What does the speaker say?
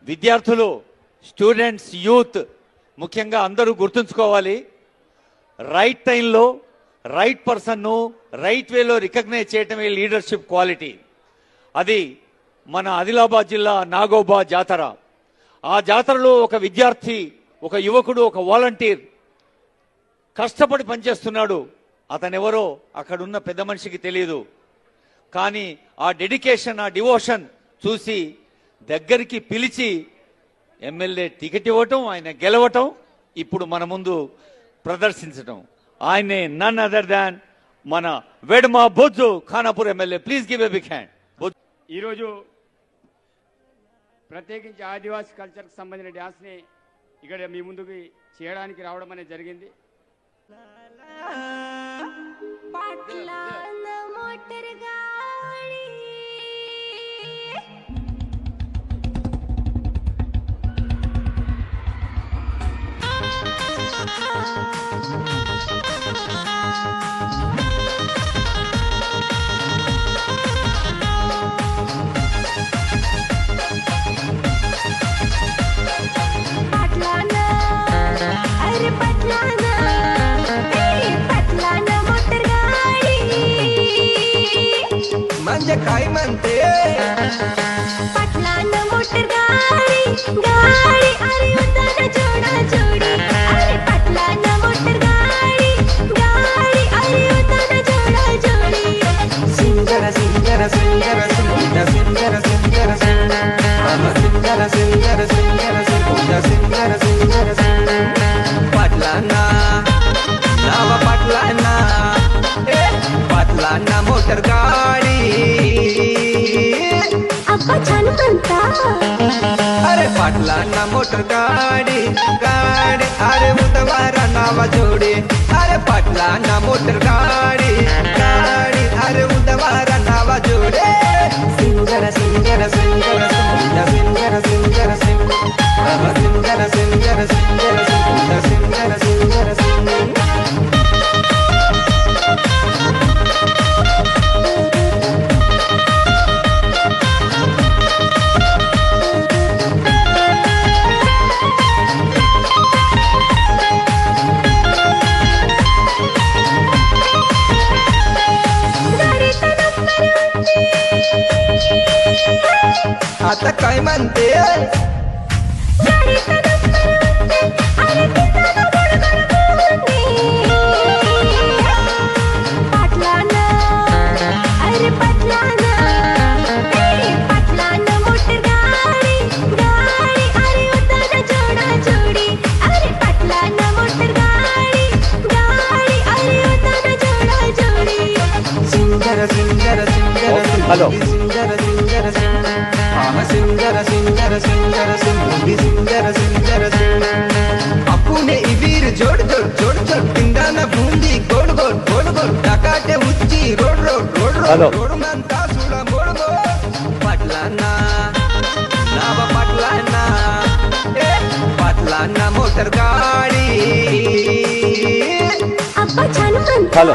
విద్యార్థులు, students, youth ముఖ్యంగా అందరూ గుర్తుంచుకోవాలి, రైట్ టైంలో రైట్ పర్సన్ను రైట్ వేలో రికగ్నైజ్ చేయటమే లీడర్షిప్ క్వాలిటీ. అది మన ఆదిలాబాద్ జిల్లా నాగోబా జాతర. ఆ జాతరలో ఒక విద్యార్థి, ఒక యువకుడు, ఒక వాలంటీర్ కష్టపడి పనిచేస్తున్నాడు. అతనెవరో అక్కడున్న పెద్ద మనిషికి తెలియదు. కానీ ఆ డెడికేషన్, ఆ డివోషన్ చూసి దగ్గరికి పిలిచి ఎమ్మెల్యే టికెట్ ఇవ్వటం, ఆయన గెలవటం, ఇప్పుడు మన ముందు ప్రదర్శించటం. ఆయనే నన్ అదర్ దాన్ మన Vedma Bojju Khanapur MLA. Please give a big hand. ఈరోజు ప్రత్యేకించి ఆదివాసీ కల్చర్కి సంబంధించిన డ్యాన్స్ని ఇక్కడ మీ ముందుకు చేయడానికి రావడం అనేది జరిగింది. म्हणजे काय म्हणते पटलान मोटर गाडी गाडी अरे उताना जोडा जोडी अरे पटलान मोटर गाडी गाडी अरे उताना जोडा जोडी singer singer singer singer singer singer singer singer singer singer singer पाटलांना नावा पाटलांना पाटलांना मोटर गाडी अप्पा छान म्हणता. अरे पाटलांना मोटर गाडी गाडी अरे उतवारा नावा जोडी अरे पाटलांना मोटर गाडी गाडी अरे उतवारा नावा जोडे singer singer singer singer singer singer singer singer singer singer singer singer आता काय म्हणते पाटलाना अरे पटलाना पटलाना मोटर गाडी गाडी अरे उताना जोडा जोडी अरे पटलाना मोटर गाडी गाडी अरे उताना जोडा जोडी singer singer singer hello singer singer singer singer singer singer singer singer singer अपुने इवीर जोड जोड जोड जोड पिंडाना बूंदी गोड गोड गोड गोड टाकाटे उच्ची road road road road road म्हणता सुडा मोड गोड पाटलांना नावा पाटलांना पाटलांना मोटर गाडी अप्पा छान म्हणता. हेलो